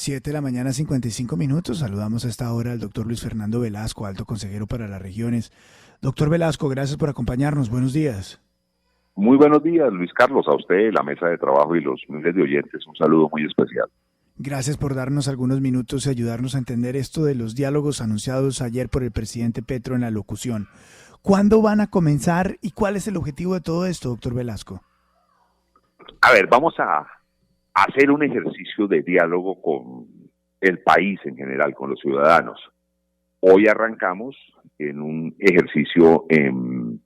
7 de la mañana, 55 minutos. Saludamos a esta hora al doctor Luis Fernando Velasco, alto consejero para las regiones. Doctor Velasco, gracias por acompañarnos. Buenos días. Muy buenos días, Luis Carlos, a usted, la mesa de trabajo y los miles de oyentes. Un saludo muy especial. Gracias por darnos algunos minutos y ayudarnos a entender esto de los diálogos anunciados ayer por el presidente Petro en la locución. ¿Cuándo van a comenzar y cuál es el objetivo de todo esto, doctor Velasco? A ver, vamos a hacer un ejercicio de diálogo con el país en general, con los ciudadanos. Hoy arrancamos en un ejercicio en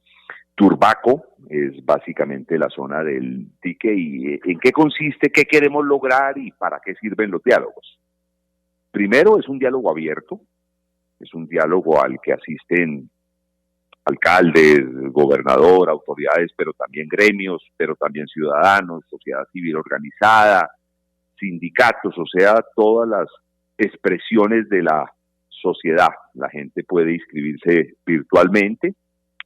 Turbaco, es básicamente la zona del dique, y en qué consiste, qué queremos lograr y para qué sirven los diálogos. Primero, es un diálogo abierto, es un diálogo al que asisten alcaldes, gobernador, autoridades, pero también gremios, pero también ciudadanos, sociedad civil organizada, sindicatos, o sea, todas las expresiones de la sociedad. La gente puede inscribirse virtualmente,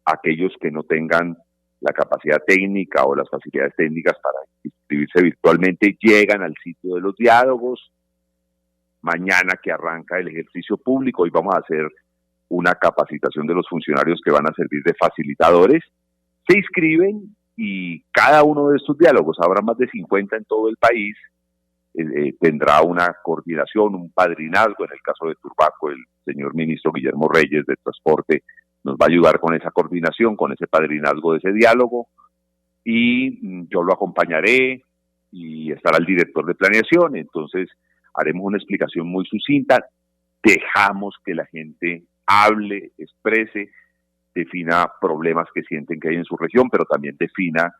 aquellos que no tengan la capacidad técnica o las facilidades técnicas para inscribirse virtualmente llegan al sitio de los diálogos. Mañana que arranca el ejercicio público, hoy vamos a hacer una capacitación de los funcionarios que van a servir de facilitadores, se inscriben y cada uno de estos diálogos, habrá más de 50 en todo el país, tendrá una coordinación, un padrinazgo. En el caso de Turbaco, el señor ministro Guillermo Reyes de Transporte nos va a ayudar con esa coordinación, con ese padrinazgo de ese diálogo, y yo lo acompañaré y estará el director de planeación. Entonces haremos una explicación muy sucinta, dejamos que la gente hable, exprese, defina problemas que sienten que hay en su región, pero también defina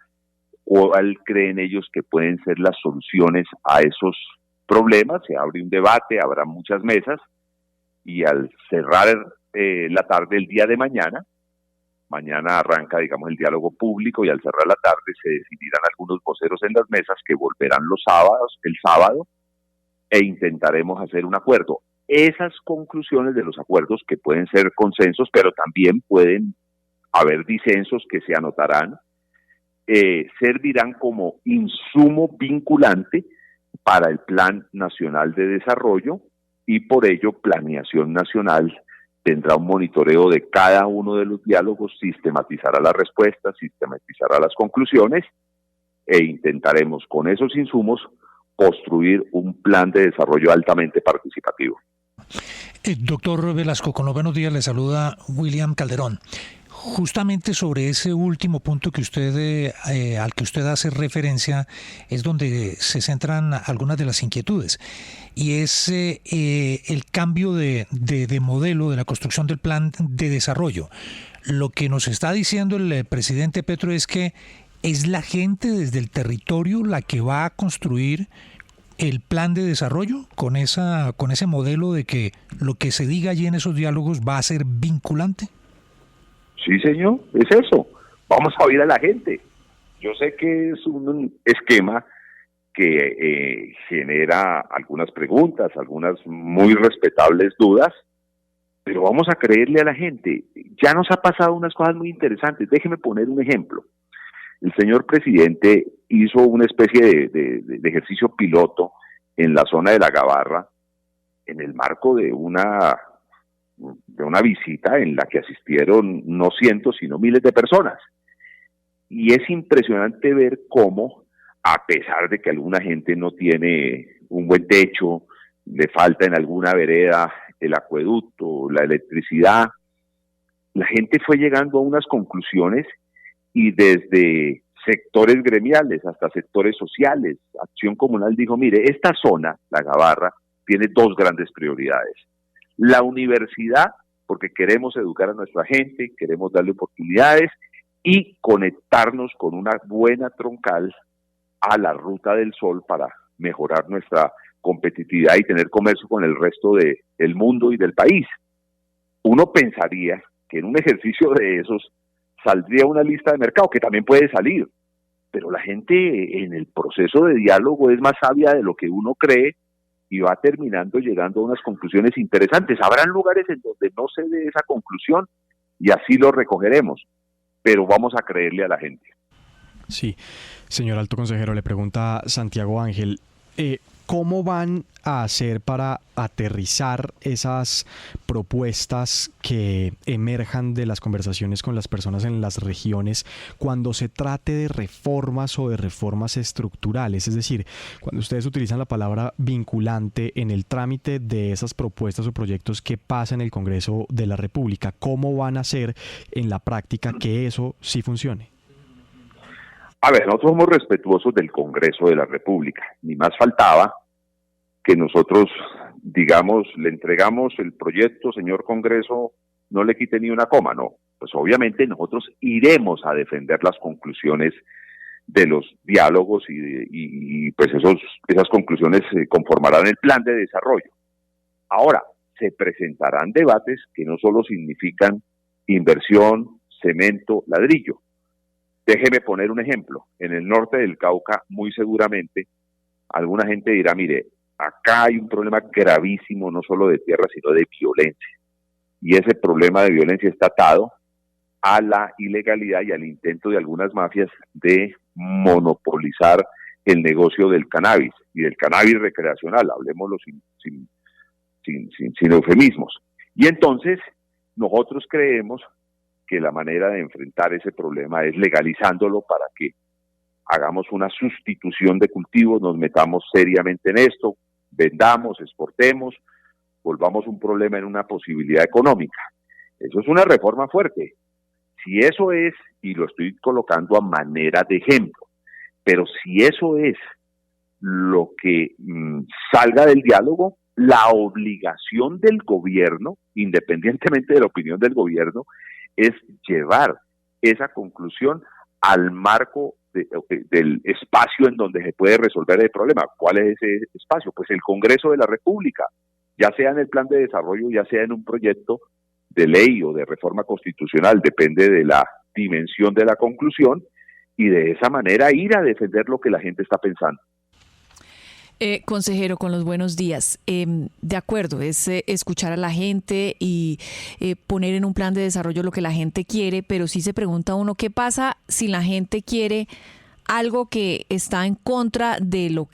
cuál creen ellos que pueden ser las soluciones a esos problemas. Se abre un debate, habrá muchas mesas, y al cerrar la tarde el día de mañana arranca, digamos, el diálogo público, y al cerrar la tarde se definirán algunos voceros en las mesas que volverán el sábado, e intentaremos hacer un acuerdo. Esas conclusiones de los acuerdos, que pueden ser consensos, pero también pueden haber disensos que se anotarán, servirán como insumo vinculante para el Plan Nacional de Desarrollo, y por ello Planeación Nacional tendrá un monitoreo de cada uno de los diálogos, sistematizará las respuestas, sistematizará las conclusiones, e intentaremos con esos insumos construir un plan de desarrollo altamente participativo. Doctor Velasco, con los buenos días, le saluda William Calderón. Justamente sobre ese último punto que al que usted hace referencia es donde se centran algunas de las inquietudes, y es el cambio de modelo de la construcción del plan de desarrollo. Lo que nos está diciendo el presidente Petro es que es la gente desde el territorio la que va a construir el plan de desarrollo con ese modelo de que lo que se diga allí en esos diálogos va a ser vinculante. Sí, señor, es eso. Vamos a oír a la gente. Yo sé que es un esquema que genera algunas preguntas, algunas muy respetables dudas, pero vamos a creerle a la gente. Ya nos ha pasado unas cosas muy interesantes. Déjeme poner un ejemplo. El señor presidente hizo una especie de ejercicio piloto en la zona de La Gabarra, en el marco de una visita en la que asistieron no cientos, sino miles de personas. Y es impresionante ver cómo, a pesar de que alguna gente no tiene un buen techo, le falta en alguna vereda el acueducto, la electricidad, la gente fue llegando a unas conclusiones, y desde sectores gremiales hasta sectores sociales, Acción Comunal dijo, mire, esta zona, La Gabarra, tiene dos grandes prioridades. La universidad, porque queremos educar a nuestra gente, queremos darle oportunidades, y conectarnos con una buena troncal a la Ruta del Sol para mejorar nuestra competitividad y tener comercio con el resto del mundo y del país. Uno pensaría que en un ejercicio de esos saldría una lista de mercado, que también puede salir, pero la gente en el proceso de diálogo es más sabia de lo que uno cree, y va terminando llegando a unas conclusiones interesantes. Habrán lugares en donde no se dé esa conclusión, y así lo recogeremos, pero vamos a creerle a la gente. Sí, señor alto consejero, le pregunta Santiago Ángel, ¿Cómo van a hacer para aterrizar esas propuestas que emerjan de las conversaciones con las personas en las regiones cuando se trate de reformas o de reformas estructurales? Es decir, cuando ustedes utilizan la palabra vinculante en el trámite de esas propuestas o proyectos que pasan en el Congreso de la República, ¿cómo van a hacer en la práctica que eso sí funcione? A ver, nosotros somos respetuosos del Congreso de la República. Ni más faltaba que nosotros, digamos, le entregamos el proyecto, señor Congreso, no le quite ni una coma, no. Pues obviamente nosotros iremos a defender las conclusiones de los diálogos y pues esas conclusiones conformarán el plan de desarrollo. Ahora, se presentarán debates que no solo significan inversión, cemento, ladrillo. Déjeme poner un ejemplo. En el norte del Cauca, muy seguramente, alguna gente dirá, mire, acá hay un problema gravísimo, no solo de tierra, sino de violencia. Y ese problema de violencia está atado a la ilegalidad y al intento de algunas mafias de monopolizar el negocio del cannabis y del cannabis recreacional, hablemoslo sin eufemismos. Y entonces, nosotros creemos que la manera de enfrentar ese problema es legalizándolo para que hagamos una sustitución de cultivos, nos metamos seriamente en esto, vendamos, exportemos, volvamos un problema en una posibilidad económica. Eso es una reforma fuerte. Si eso es, y lo estoy colocando a manera de ejemplo, pero si eso es lo que salga del diálogo, la obligación del gobierno, independientemente de la opinión del gobierno, es llevar esa conclusión al marco del espacio en donde se puede resolver el problema. ¿Cuál es ese espacio? Pues el Congreso de la República, ya sea en el plan de desarrollo, ya sea en un proyecto de ley o de reforma constitucional, depende de la dimensión de la conclusión, y de esa manera ir a defender lo que la gente está pensando. Consejero, con los buenos días. De acuerdo, es escuchar a la gente y poner en un plan de desarrollo lo que la gente quiere, pero sí se pregunta uno, ¿qué pasa si la gente quiere algo que está en contra de lo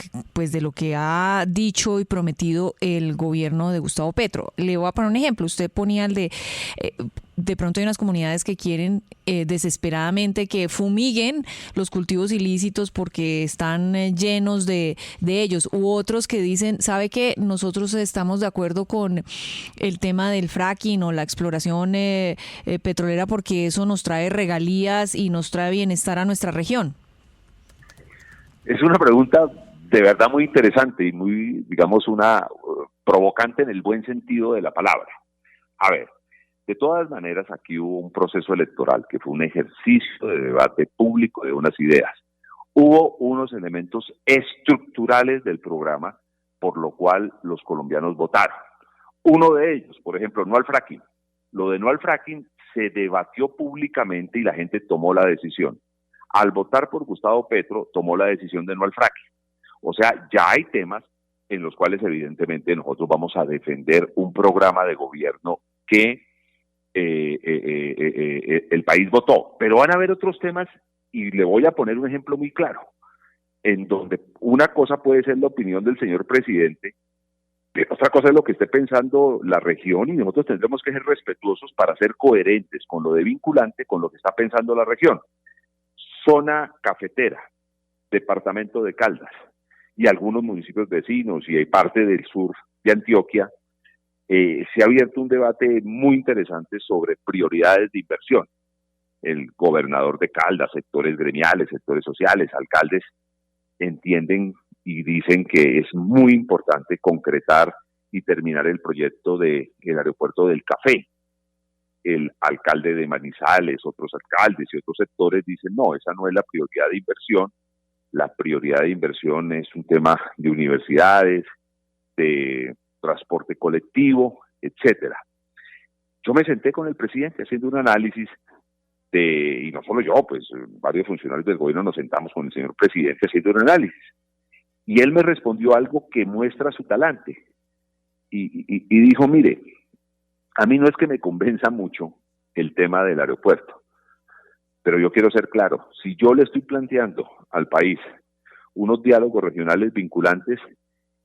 que ha dicho y prometido el gobierno de Gustavo Petro? Le voy a poner un ejemplo. Usted ponía el de pronto hay unas comunidades que quieren desesperadamente que fumiguen los cultivos ilícitos porque están llenos de ellos, u otros que dicen, ¿sabe qué? Nosotros estamos de acuerdo con el tema del fracking o la exploración petrolera porque eso nos trae regalías y nos trae bienestar a nuestra región. Es una pregunta de verdad muy interesante y muy, digamos, una provocante en el buen sentido de la palabra. A ver, de todas maneras, aquí hubo un proceso electoral que fue un ejercicio de debate público de unas ideas. Hubo unos elementos estructurales del programa por lo cual los colombianos votaron. Uno de ellos, por ejemplo, no al fracking. Lo de no al fracking se debatió públicamente y la gente tomó la decisión. Al votar por Gustavo Petro, tomó la decisión de no al fracking. O sea, ya hay temas en los cuales evidentemente nosotros vamos a defender un programa de gobierno que el país votó. Pero van a haber otros temas, y le voy a poner un ejemplo muy claro, en donde una cosa puede ser la opinión del señor presidente, pero otra cosa es lo que esté pensando la región, y nosotros tendremos que ser respetuosos para ser coherentes con lo de vinculante, con lo que está pensando la región. Zona cafetera, departamento de Caldas, y algunos municipios vecinos, y hay parte del sur de Antioquia, se ha abierto un debate muy interesante sobre prioridades de inversión. El gobernador de Caldas, sectores gremiales, sectores sociales, alcaldes, entienden y dicen que es muy importante concretar y terminar el proyecto del aeropuerto del Café. El alcalde de Manizales, otros alcaldes y otros sectores dicen, no, esa no es la prioridad de inversión. La prioridad de inversión es un tema de universidades, de transporte colectivo, etcétera. Yo me senté con el presidente haciendo un análisis y no solo yo, pues varios funcionarios del gobierno nos sentamos con el señor presidente haciendo un análisis. Y él me respondió algo que muestra su talante. Y dijo, mire, a mí no es que me convenza mucho el tema del aeropuerto, pero yo quiero ser claro, si yo le estoy planteando al país unos diálogos regionales vinculantes,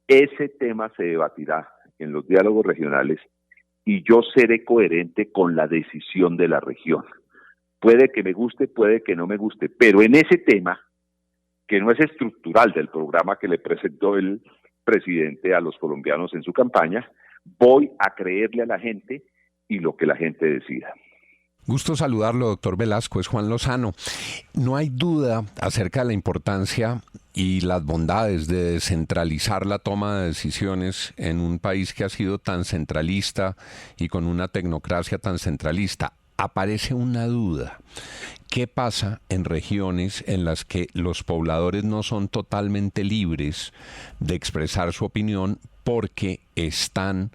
Ese tema se debatirá en los diálogos regionales y yo seré coherente con la decisión de la región. Puede que me guste, puede que no me guste, pero en ese tema, que no es estructural del programa que le presentó el presidente a los colombianos en su campaña, voy a creerle a la gente y lo que la gente decida. Gusto saludarlo, doctor Velasco, es Juan Lozano. No hay duda acerca de la importancia y las bondades de descentralizar la toma de decisiones en un país que ha sido tan centralista y con una tecnocracia tan centralista. Aparece una duda. ¿Qué pasa en regiones en las que los pobladores no son totalmente libres de expresar su opinión porque están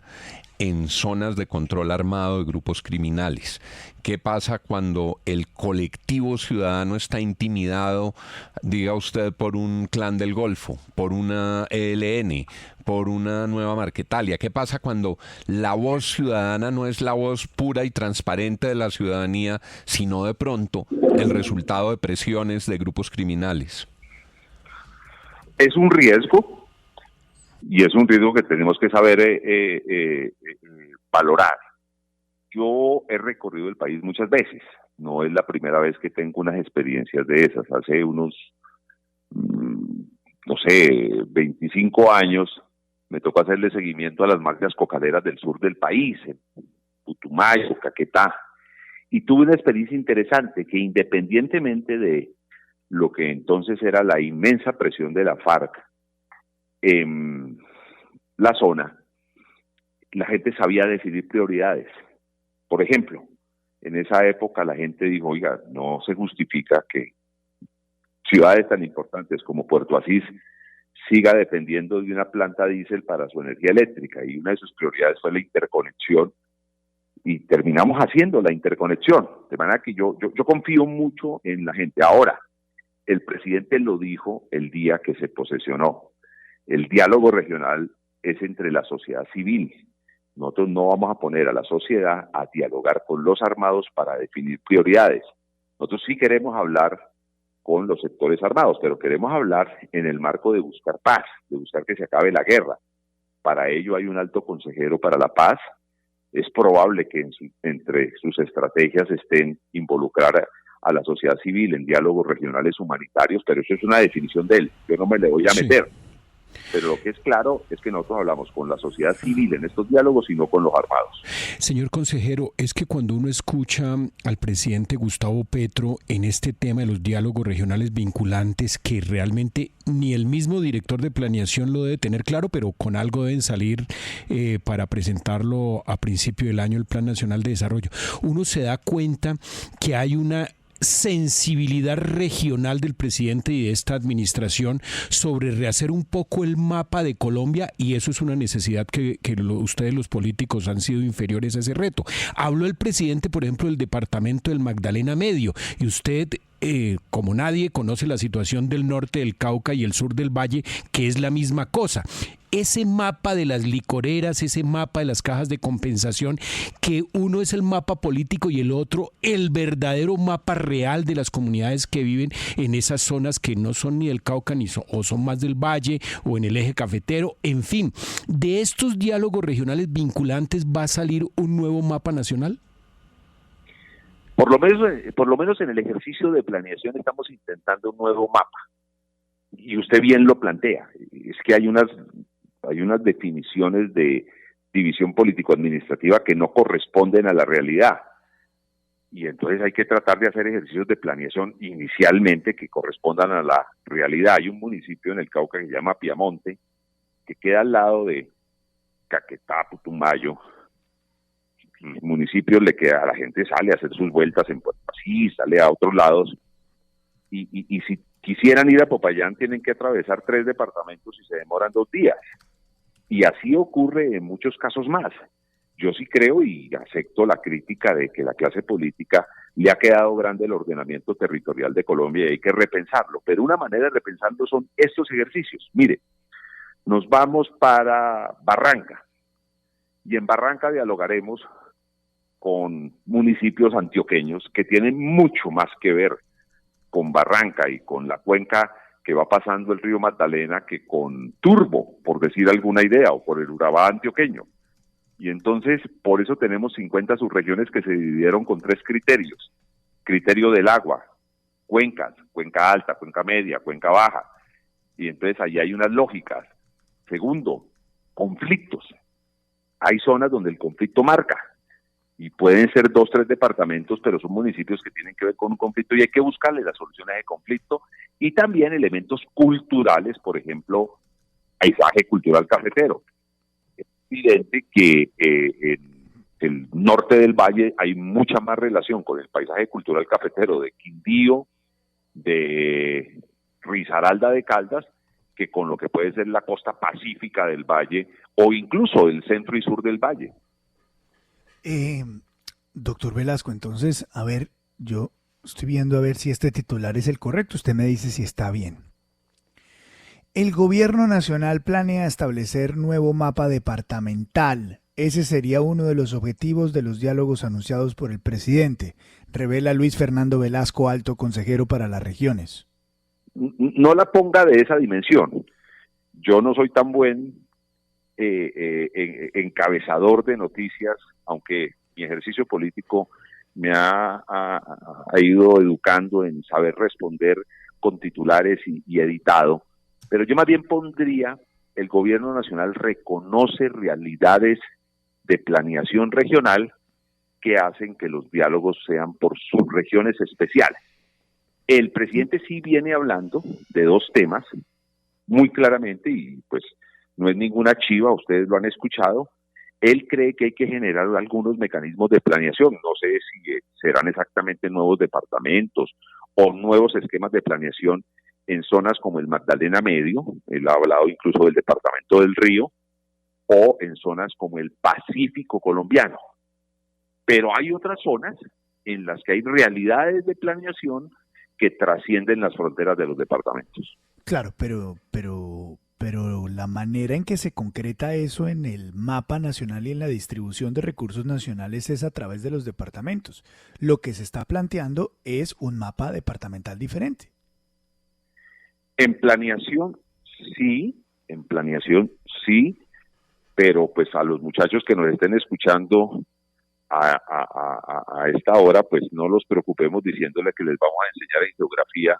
en zonas de control armado de grupos criminales? ¿Qué pasa cuando el colectivo ciudadano está intimidado, diga usted, por un clan del Golfo, por una ELN, por una Nueva Marquetalia? ¿Qué pasa cuando la voz ciudadana no es la voz pura y transparente de la ciudadanía, sino de pronto el resultado de presiones de grupos criminales? Es un riesgo, y es un riesgo que tenemos que saber valorar. Yo he recorrido el país muchas veces, no es la primera vez que tengo unas experiencias de esas. Hace unos, 25 años, me tocó hacerle seguimiento a las mafias cocaderas del sur del país, en Putumayo, Caquetá, y tuve una experiencia interesante que, independientemente de lo que entonces era la inmensa presión de la FARC en la zona, la gente sabía definir prioridades. Por ejemplo, en esa época la gente dijo, oiga, no se justifica que ciudades tan importantes como Puerto Asís siga dependiendo de una planta diésel para su energía eléctrica, y una de sus prioridades fue la interconexión, y terminamos haciendo la interconexión, de manera que yo confío mucho en la gente. Ahora, el presidente lo dijo el día que se posesionó, el diálogo regional es entre la sociedad civil. Nosotros no vamos a poner a la sociedad a dialogar con los armados para definir prioridades. Nosotros sí queremos hablar con los sectores armados, pero queremos hablar en el marco de buscar paz, de buscar que se acabe la guerra. Para ello hay un alto consejero para la paz. Es probable que entre sus estrategias estén involucrar a la sociedad civil en diálogos regionales humanitarios, pero eso es una definición de él. Yo no me le voy a meter. Pero lo que es claro es que nosotros hablamos con la sociedad civil en estos diálogos y no con los armados. Señor consejero, es que cuando uno escucha al presidente Gustavo Petro en este tema de los diálogos regionales vinculantes, que realmente ni el mismo director de planeación lo debe tener claro, pero con algo deben salir para presentarlo a principio del año, el Plan Nacional de Desarrollo, uno se da cuenta que hay una sensibilidad regional del presidente y de esta administración sobre rehacer un poco el mapa de Colombia, y eso es una necesidad que ustedes los políticos han sido inferiores a ese reto. Habló el presidente, por ejemplo, del departamento del Magdalena Medio, y usted como nadie conoce la situación del norte del Cauca y el sur del Valle, que es la misma cosa. Ese mapa de las licoreras, ese mapa de las cajas de compensación, que uno es el mapa político y el otro el verdadero mapa real de las comunidades que viven en esas zonas que no son ni del Cauca o son más del Valle o en el eje cafetero. En fin, ¿de estos diálogos regionales vinculantes va a salir un nuevo mapa nacional? Por lo menos en el ejercicio de planeación estamos intentando un nuevo mapa. Y usted bien lo plantea. Es que hay unas definiciones de división político-administrativa que no corresponden a la realidad. Y entonces hay que tratar de hacer ejercicios de planeación inicialmente que correspondan a la realidad. Hay un municipio en el Cauca que se llama Piamonte, que queda al lado de Caquetá, Putumayo. Los municipios le queda, la gente sale a hacer sus vueltas en Puerto Asís, sale a otros lados, y si quisieran ir a Popayán tienen que atravesar 3 departamentos y se demoran 2 días. Y así ocurre en muchos casos más. Yo sí creo y acepto la crítica de que la clase política le ha quedado grande el ordenamiento territorial de Colombia y hay que repensarlo. Pero una manera de repensarlo son estos ejercicios. Mire, nos vamos para Barranca y en Barranca dialogaremos con municipios antioqueños que tienen mucho más que ver con Barranca y con la cuenca que va pasando el río Magdalena que con Turbo, por decir alguna idea, o por el Urabá antioqueño. Y entonces, por eso tenemos 50 subregiones que se dividieron con 3 criterios. Criterio del agua, cuencas, cuenca alta, cuenca media, cuenca baja. Y entonces ahí hay unas lógicas. Segundo, conflictos. Hay zonas donde el conflicto marca. Y pueden ser 2, 3 departamentos, pero son municipios que tienen que ver con un conflicto y hay que buscarle las soluciones de conflicto. Y también elementos culturales, por ejemplo, paisaje cultural cafetero. Es evidente que en el norte del valle hay mucha más relación con el paisaje cultural cafetero de Quindío, de Risaralda de Caldas, que con lo que puede ser la costa pacífica del valle o incluso el centro y sur del valle. Doctor Velasco, entonces, a ver, yo estoy viendo a ver si este titular es el correcto, usted me dice si está bien. El gobierno nacional planea establecer nuevo mapa departamental. Ese sería uno de los objetivos de los diálogos anunciados por el presidente, revela Luis Fernando Velasco, alto consejero para las regiones. No la ponga de esa dimensión. Yo no soy tan buen encabezador de noticias, aunque mi ejercicio político me ha ido educando en saber responder con titulares y editado, pero yo más bien pondría: el gobierno nacional reconoce realidades de planeación regional que hacen que los diálogos sean por subregiones especiales. El presidente sí viene hablando de 2 temas muy claramente, y pues no es ninguna chiva, ustedes lo han escuchado. Él cree que hay que generar algunos mecanismos de planeación, no sé si serán exactamente nuevos departamentos o nuevos esquemas de planeación en zonas como el Magdalena Medio, él ha hablado incluso del departamento del Río, o en zonas como el Pacífico colombiano. Pero hay otras zonas en las que hay realidades de planeación que trascienden las fronteras de los departamentos. Claro, pero la manera en que se concreta eso en el mapa nacional y en la distribución de recursos nacionales es a través de los departamentos. Lo que se está planteando es un mapa departamental diferente. En planeación sí, pero pues a los muchachos que nos estén escuchando a esta hora, pues no los preocupemos diciéndole que les vamos a enseñar en geografía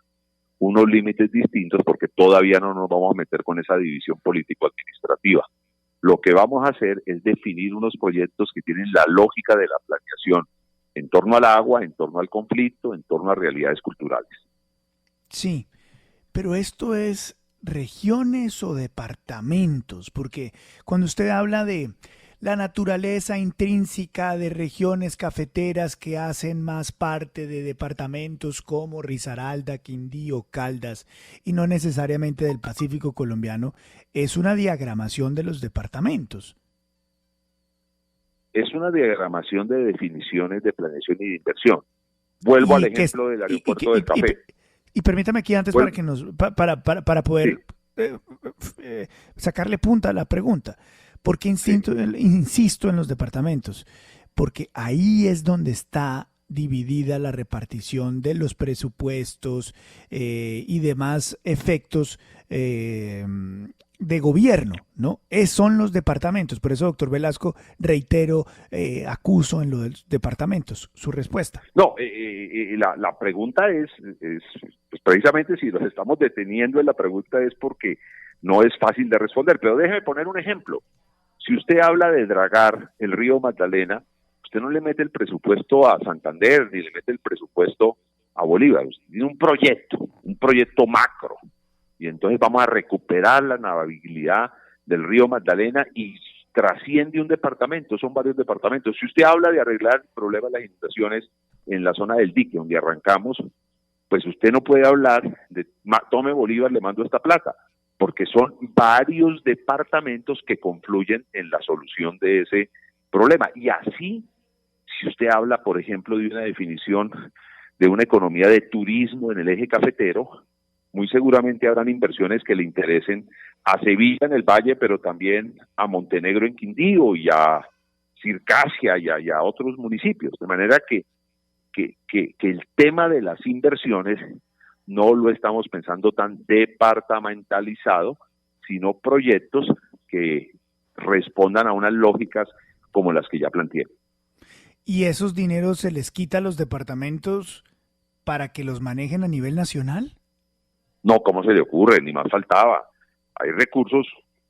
unos límites distintos, porque todavía no nos vamos a meter con esa división político-administrativa. Lo que vamos a hacer es definir unos proyectos que tienen la lógica de la planeación en torno al agua, en torno al conflicto, en torno a realidades culturales. Sí, pero esto es regiones o departamentos, porque cuando usted habla de la naturaleza intrínseca de regiones cafeteras que hacen más parte de departamentos como Risaralda, Quindío, Caldas, y no necesariamente del Pacífico colombiano, es una diagramación de los departamentos. Es una diagramación de definiciones de planeación y de inversión. Vuelvo al ejemplo del aeropuerto del café. Y permítame aquí antes para poder sacarle punta a la pregunta. ¿Por qué insisto en los departamentos? Porque ahí es donde está dividida la repartición de los presupuestos y demás efectos de gobierno, ¿no? Son los departamentos. Por eso, doctor Velasco, reitero, acuso en lo de los departamentos. Su respuesta. No, la pregunta es pues precisamente, si nos estamos deteniendo en la pregunta, es porque no es fácil de responder. Pero déjeme poner un ejemplo. Si usted habla de dragar el río Magdalena, usted no le mete el presupuesto a Santander, ni le mete el presupuesto a Bolívar. Usted tiene un proyecto macro. Y entonces vamos a recuperar la navegabilidad del río Magdalena y trasciende un departamento, son varios departamentos. Si usted habla de arreglar el problema de las inundaciones en la zona del dique, donde arrancamos, pues usted no puede hablar de tome Bolívar, le mando esta plata, porque son varios departamentos que confluyen en la solución de ese problema. Y así, si usted habla, por ejemplo, de una definición de una economía de turismo en el eje cafetero, muy seguramente habrán inversiones que le interesen a Sevilla en el Valle, pero también a Montenegro en Quindío y a Circasia y a otros municipios. De manera que el tema de las inversiones no lo estamos pensando tan departamentalizado, sino proyectos que respondan a unas lógicas como las que ya planteé. ¿Y esos dineros se les quita a los departamentos para que los manejen a nivel nacional? No, ¿cómo se le ocurre? Ni más faltaba. Hay recursos.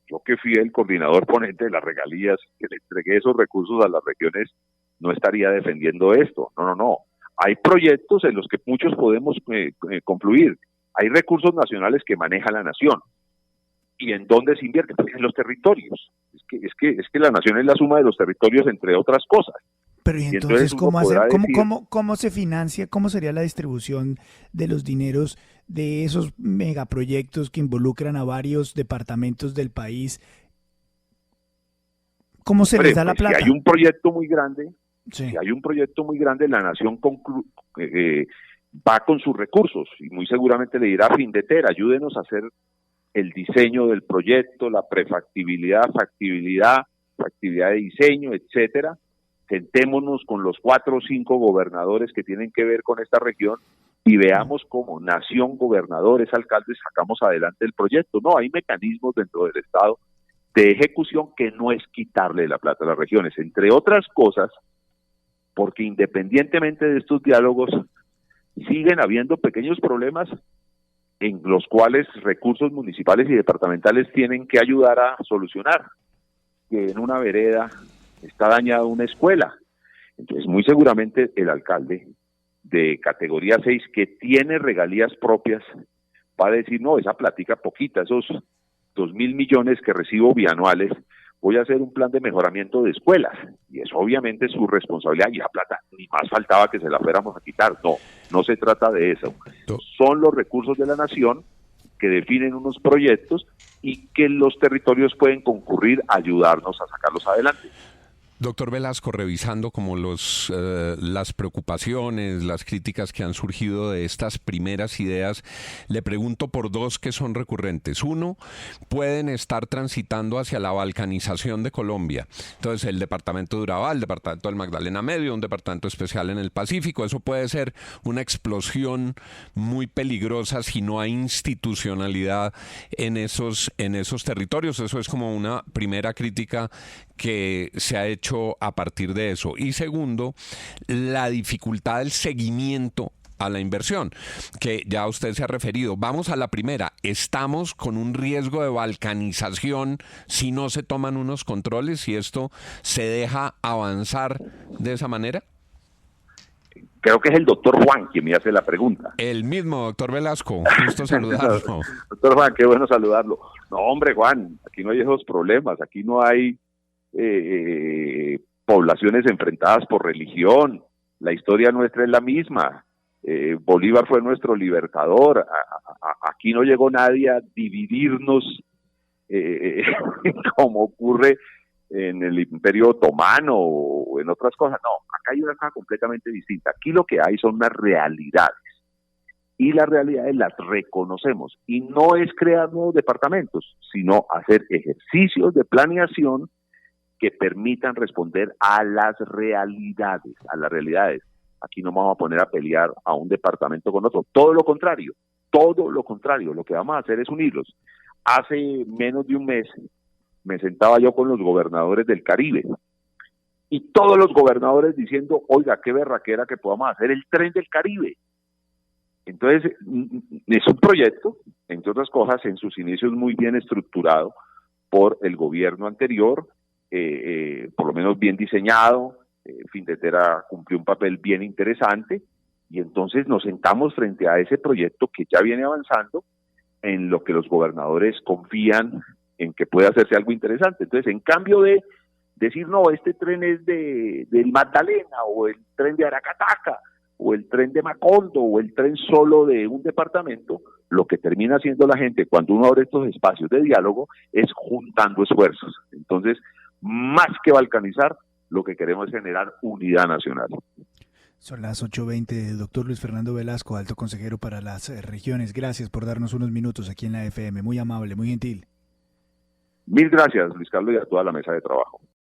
Yo que fui el coordinador ponente de las regalías, que le entregué esos recursos a las regiones, no estaría defendiendo esto. No. Hay proyectos en los que muchos podemos confluir. Hay recursos nacionales que maneja la nación. ¿Y en dónde se invierte? Pues en los territorios. Es que la nación es la suma de los territorios, entre otras cosas. Pero ¿y entonces cómo se financia? ¿Cómo sería la distribución de los dineros de esos megaproyectos que involucran a varios departamentos del país? ¿Cómo se les da la plata? Si hay un proyecto muy grande, sí. La nación va con sus recursos y muy seguramente le dirá a Findeter, ayúdenos a hacer el diseño del proyecto, la prefactibilidad, factibilidad de diseño, etcétera. Sentémonos con los 4 o 5 gobernadores que tienen que ver con esta región y veamos cómo nación, gobernadores, alcaldes, sacamos adelante el proyecto. No, hay mecanismos dentro del Estado de ejecución que no es quitarle la plata a las regiones, entre otras cosas, porque independientemente de estos diálogos, siguen habiendo pequeños problemas en los cuales recursos municipales y departamentales tienen que ayudar a solucionar. Que en una vereda está dañada una escuela. Entonces, muy seguramente el alcalde de categoría 6, que tiene regalías propias, va a decir, no, esa platica poquita, esos 2.000 millones que recibo bianuales, voy a hacer un plan de mejoramiento de escuelas. Y eso obviamente es su responsabilidad, y la plata, ni más faltaba que se la fuéramos a quitar. No se trata de eso. Son los recursos de la nación que definen unos proyectos y que los territorios pueden concurrir a ayudarnos a sacarlos adelante. Doctor Velasco, revisando como las preocupaciones, las críticas que han surgido de estas primeras ideas, le pregunto por 2 que son recurrentes. Uno, pueden estar transitando hacia la balcanización de Colombia. Entonces, el departamento de Urabá, el departamento del Magdalena Medio, un departamento especial en el Pacífico, eso puede ser una explosión muy peligrosa si no hay institucionalidad en esos territorios. Eso es como una primera crítica que se ha hecho a partir de eso. Y segundo, la dificultad del seguimiento a la inversión, que ya usted se ha referido. Vamos a la primera. ¿Estamos con un riesgo de balcanización si no se toman unos controles y esto se deja avanzar de esa manera? Creo que es el doctor Juan quien me hace la pregunta. El mismo, doctor Velasco. Gusto saludarlo. Doctor Juan, qué bueno saludarlo. No, hombre, Juan, aquí no hay esos problemas. Aquí no hay poblaciones enfrentadas por religión. La historia nuestra es la misma. Bolívar fue nuestro libertador. Aquí no llegó nadie a dividirnos como ocurre en el Imperio Otomano o en otras cosas. No, acá hay una cosa completamente distinta. Aquí lo que hay son unas realidades, y las realidades las reconocemos, y no es crear nuevos departamentos, sino hacer ejercicios de planeación que permitan responder a las realidades, Aquí no vamos a poner a pelear a un departamento con otro, todo lo contrario, lo que vamos a hacer es unirlos. Hace menos de un mes me sentaba yo con los gobernadores del Caribe, y todos los gobernadores diciendo, oiga, qué berraquera que podamos hacer el tren del Caribe. Entonces, es un proyecto, entre otras cosas, en sus inicios muy bien estructurado por el gobierno anterior, por lo menos bien diseñado. Findetera cumplió un papel bien interesante, y entonces nos sentamos frente a ese proyecto que ya viene avanzando, en lo que los gobernadores confían en que puede hacerse algo interesante. Entonces, en cambio de decir, no, este tren es del Magdalena, o el tren de Aracataca, o el tren de Macondo, o el tren solo de un departamento, lo que termina haciendo la gente cuando uno abre estos espacios de diálogo es juntando esfuerzos. Entonces, más que balcanizar, lo que queremos es generar unidad nacional. Son las 8:20. Doctor Luis Fernando Velasco, alto consejero para las regiones. Gracias por darnos unos minutos aquí en la FM. Muy amable, muy gentil. Mil gracias, Luis Carlos, y a toda la mesa de trabajo.